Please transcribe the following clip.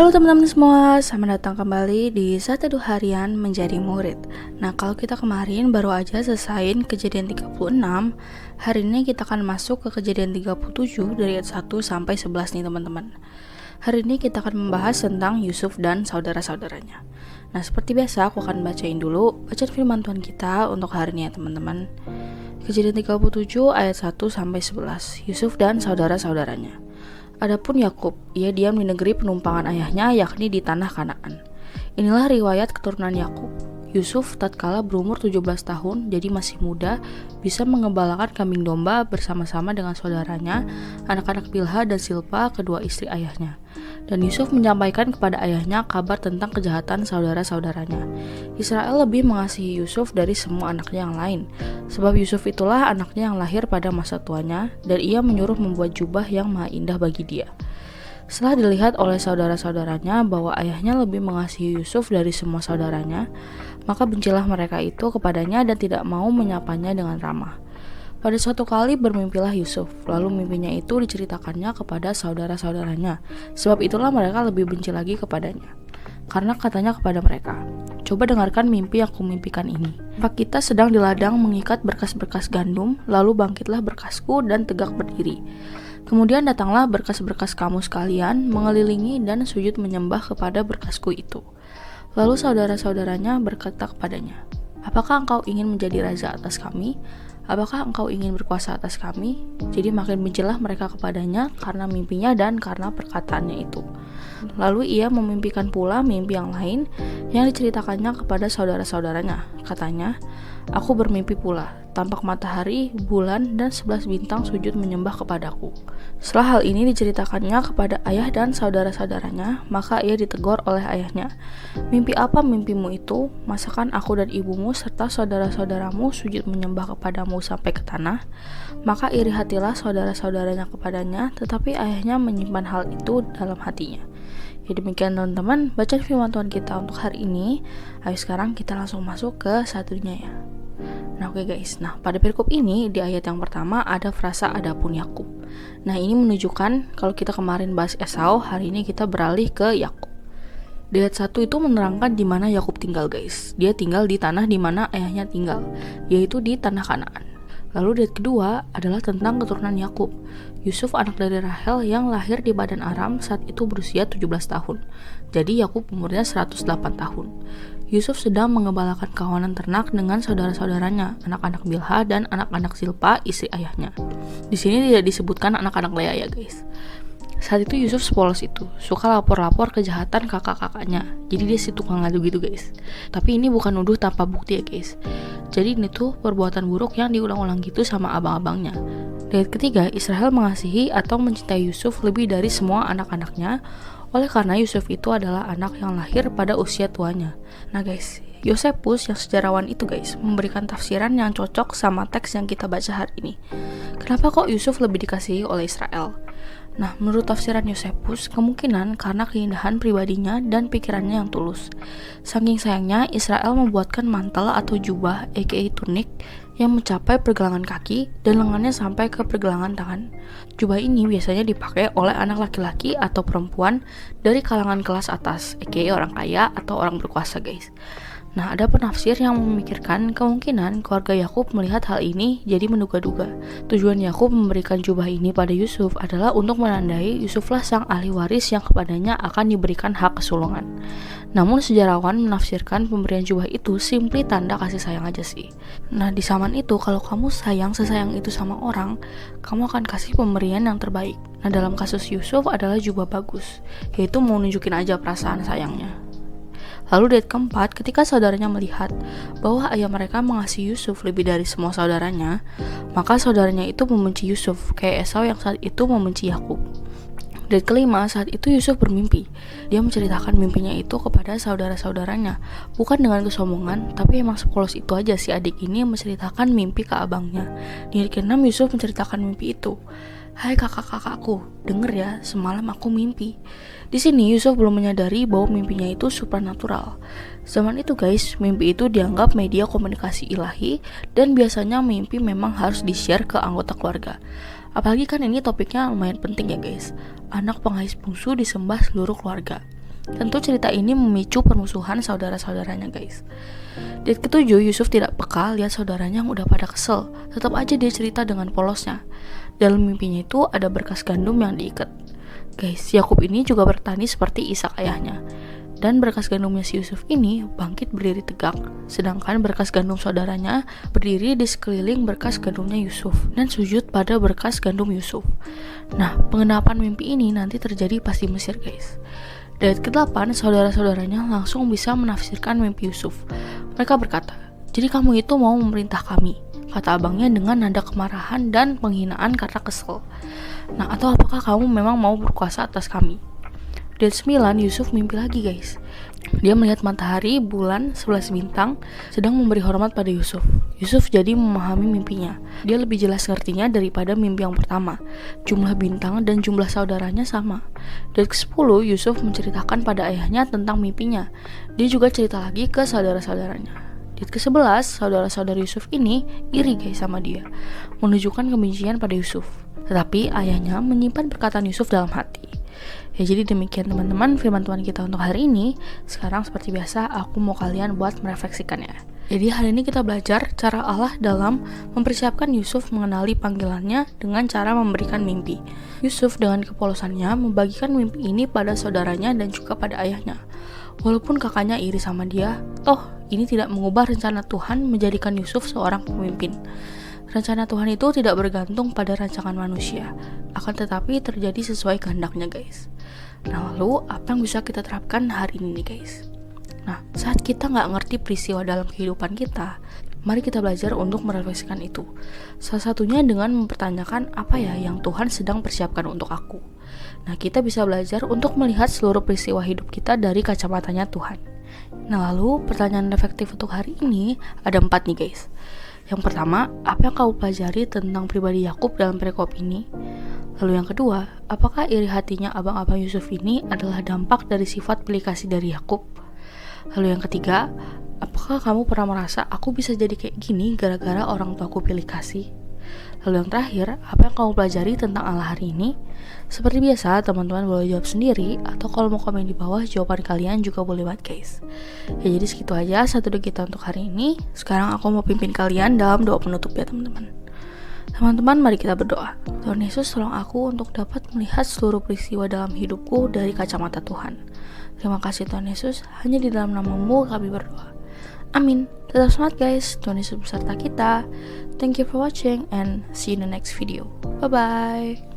Halo teman-teman semua, selamat datang kembali di Satu Teduh Harian Menjadi Murid. Nah, kalau kita kemarin baru aja selesaiin kejadian 36, hari ini kita akan masuk ke kejadian 37 dari ayat 1 sampai 11 nih teman-teman. Hari ini kita akan membahas tentang Yusuf dan saudara-saudaranya. Nah, seperti biasa aku akan bacain dulu bacaan firman Tuhan kita untuk hari ini ya teman-teman. Kejadian 37 ayat 1 sampai 11, Yusuf dan saudara-saudaranya. Adapun Yakub, ia diam di negeri penumpangan ayahnya, yakni di tanah Kanaan. Inilah riwayat keturunan Yakub. Yusuf tatkala berumur 17 tahun, jadi masih muda, bisa mengembalakan kambing domba bersama-sama dengan saudaranya, anak-anak Bilha dan Silpa, kedua istri ayahnya. Dan Yusuf menyampaikan kepada ayahnya kabar tentang kejahatan saudara-saudaranya. Israel lebih mengasihi Yusuf dari semua anaknya yang lain, sebab Yusuf itulah anaknya yang lahir pada masa tuanya, dan ia menyuruh membuat jubah yang maha indah bagi dia. Setelah dilihat oleh saudara-saudaranya bahwa ayahnya lebih mengasihi Yusuf dari semua saudaranya, maka bencilah mereka itu kepadanya dan tidak mau menyapanya dengan ramah. Pada suatu kali bermimpilah Yusuf, lalu mimpinya itu diceritakannya kepada saudara-saudaranya, sebab itulah mereka lebih benci lagi kepadanya. Karena katanya kepada mereka, "Coba dengarkan mimpi yang kumimpikan ini. Pak kita sedang di ladang mengikat berkas-berkas gandum, lalu bangkitlah berkasku dan tegak berdiri. Kemudian datanglah berkas-berkas kamu sekalian, mengelilingi dan sujud menyembah kepada berkasku itu." Lalu saudara-saudaranya berkata kepadanya, "Apakah engkau ingin menjadi raja atas kami? Apakah engkau ingin berkuasa atas kami?" Jadi makin bencilah mereka kepadanya karena mimpinya dan karena perkataannya itu. Lalu ia memimpikan pula mimpi yang lain yang diceritakannya kepada saudara-saudaranya. Katanya, "Aku bermimpi pula, tampak matahari, bulan, dan 11 bintang sujud menyembah kepadaku." Setelah hal ini diceritakannya kepada ayah dan saudara-saudaranya, maka ia ditegur oleh ayahnya. "Mimpi apa mimpimu itu? Masakan aku dan ibumu serta saudara-saudaramu sujud menyembah kepadamu sampai ke tanah?" Maka iri hatilah saudara-saudaranya kepadanya, tetapi ayahnya menyimpan hal itu dalam hatinya. Ya demikian teman-teman, bacaan firman Tuhan kita untuk hari ini. Ayo sekarang kita langsung masuk ke satunya ya. Nah oke guys, pada perikop ini di ayat yang pertama ada frasa adapun Yakub. Nah ini menunjukkan kalau kita kemarin bahas Esau, hari ini kita beralih ke Yakub. Di ayat 1 itu menerangkan di mana Yakub tinggal guys. Dia tinggal di tanah di mana ayahnya tinggal, yaitu di tanah Kanaan. Lalu di ayat kedua adalah tentang keturunan Yakub. Yusuf anak dari Rahel yang lahir di Padan Aram saat itu berusia 17 tahun. Jadi Yakub umurnya 108 tahun. Yusuf sedang mengembalakan kawanan ternak dengan saudara-saudaranya, anak-anak Bilha dan anak-anak Silpa, istri ayahnya. Di sini tidak disebutkan anak-anak Lea ya guys. Saat itu Yusuf sepolos itu, suka lapor-lapor kejahatan kakak-kakaknya. Jadi dia si tukang ngadu gitu guys. Tapi ini bukan nuduh tanpa bukti ya guys. Jadi ini tuh perbuatan buruk yang diulang-ulang gitu sama abang-abangnya. Di ayat ketiga, Israel mengasihi atau mencintai Yusuf lebih dari semua anak-anaknya, oleh karena Yusuf itu adalah anak yang lahir pada usia tuanya. Nah guys, Yosefus yang sejarawan itu guys memberikan tafsiran yang cocok sama teks yang kita baca hari ini. Kenapa kok Yusuf lebih dikasihi oleh Israel? Nah, menurut tafsiran Yosefus, kemungkinan karena keindahan pribadinya dan pikirannya yang tulus. Saking sayangnya, Israel membuatkan mantel atau jubah, aka tunik, yang mencapai pergelangan kaki dan lengannya sampai ke pergelangan tangan. Jubah ini biasanya dipakai oleh anak laki-laki atau perempuan dari kalangan kelas atas, aka orang kaya atau orang berkuasa guys. Nah, ada penafsir yang memikirkan kemungkinan keluarga Yakub melihat hal ini jadi menduga-duga. Tujuan Yakub memberikan jubah ini pada Yusuf adalah untuk menandai Yusuflah sang ahli waris yang kepadanya akan diberikan hak kesulungan. Namun sejarawan menafsirkan pemberian jubah itu simply tanda kasih sayang aja sih. Nah, di zaman itu kalau kamu sayang sesayang itu sama orang, kamu akan kasih pemberian yang terbaik. Nah, dalam kasus Yusuf adalah jubah bagus, yaitu mau nunjukin aja perasaan sayangnya. Lalu di ayat keempat, ketika saudaranya melihat bahwa ayah mereka mengasihi Yusuf lebih dari semua saudaranya, maka saudaranya itu membenci Yusuf, kayak Esau yang saat itu membenci Yakub. Di ayat kelima, saat itu Yusuf bermimpi. Dia menceritakan mimpinya itu kepada saudara-saudaranya, bukan dengan kesombongan, tapi emang sepolos itu aja si adik ini menceritakan mimpi ke abangnya. Di ayat keenam, Yusuf menceritakan mimpi itu. "Hai kakak-kakakku, denger ya, semalam aku mimpi." Di sini Yusuf belum menyadari bahwa mimpinya itu supranatural. Zaman itu guys, mimpi itu dianggap media komunikasi ilahi dan biasanya mimpi memang harus di-share ke anggota keluarga. Apalagi kan ini topiknya lumayan penting ya guys. Anak pengais bungsu disembah seluruh keluarga. Tentu cerita ini memicu permusuhan saudara-saudaranya guys. Di ayat ke-7, Yusuf tidak peka lihat saudaranya yang udah pada kesel. Tetap aja dia cerita dengan polosnya. Dalam mimpinya itu ada berkas gandum yang diikat. Guys, Yakub ini juga bertani seperti Ishak ayahnya. Dan berkas gandumnya si Yusuf ini bangkit berdiri tegak, sedangkan berkas gandum saudaranya berdiri di sekeliling berkas gandumnya Yusuf dan sujud pada berkas gandum Yusuf. Nah, pengenapan mimpi ini nanti terjadi pas di Mesir guys. Dari ayat ke-8, saudara-saudaranya langsung bisa menafsirkan mimpi Yusuf. Mereka berkata, "Jadi kamu itu mau memerintah kami," kata abangnya dengan nada kemarahan dan penghinaan karena kesel. "Nah, atau apakah kamu memang mau berkuasa atas kami?" Di ayat 9, Yusuf mimpi lagi guys. Dia melihat matahari, bulan, 11 bintang sedang memberi hormat pada Yusuf. Yusuf jadi memahami mimpinya. Dia lebih jelas ngertinya daripada mimpi yang pertama. Jumlah bintang dan jumlah saudaranya sama. Di ayat ke-10, Yusuf menceritakan pada ayahnya tentang mimpinya. Dia juga cerita lagi ke saudara-saudaranya. Di ayat ke-11, saudara-saudara Yusuf ini iri guys sama dia, menunjukkan kebencian pada Yusuf. Tetapi ayahnya menyimpan perkataan Yusuf dalam hati. Ya, jadi demikian teman-teman firman Tuhan kita untuk hari ini. Sekarang seperti biasa aku mau kalian buat merefleksikannya. Jadi hari ini kita belajar cara Allah dalam mempersiapkan Yusuf mengenali panggilannya dengan cara memberikan mimpi. Yusuf dengan kepolosannya membagikan mimpi ini pada saudaranya dan juga pada ayahnya. Walaupun kakaknya iri sama dia, toh ini tidak mengubah rencana Tuhan menjadikan Yusuf seorang pemimpin. Rencana Tuhan itu tidak bergantung pada rancangan manusia, akan tetapi terjadi sesuai kehendaknya guys. Nah, lalu apa yang bisa kita terapkan hari ini nih guys? Nah, saat kita nggak ngerti peristiwa dalam kehidupan kita, mari kita belajar untuk merefleksikan itu. Salah satunya dengan mempertanyakan apa ya yang Tuhan sedang persiapkan untuk aku. Nah, kita bisa belajar untuk melihat seluruh peristiwa hidup kita dari kacamatanya Tuhan. Nah, lalu pertanyaan reflektif untuk hari ini ada 4 nih guys. Yang pertama, apa yang kamu pelajari tentang pribadi Yakub dalam perikop ini? Lalu yang kedua, apakah iri hatinya abang-abang Yusuf ini adalah dampak dari sifat pilih kasih dari Yakub? Lalu yang ketiga, apakah kamu pernah merasa aku bisa jadi kayak gini gara-gara orang tuaku pilih kasih? Lalu yang terakhir, apa yang kamu pelajari tentang Allah hari ini? Seperti biasa, teman-teman boleh jawab sendiri, atau kalau mau komen di bawah, jawaban kalian juga boleh banget guys. Ya, jadi segitu aja satu doa kita untuk hari ini. Sekarang aku mau pimpin kalian dalam doa penutup ya teman-teman. Teman-teman, mari kita berdoa. Tuhan Yesus, tolong aku untuk dapat melihat seluruh peristiwa dalam hidupku dari kacamata Tuhan. Terima kasih Tuhan Yesus, hanya di dalam nama-Mu kami berdoa. Amin. Tetap semangat guys, Tuhan Yesus beserta kita. Thank you for watching and see you in the next video. Bye-bye.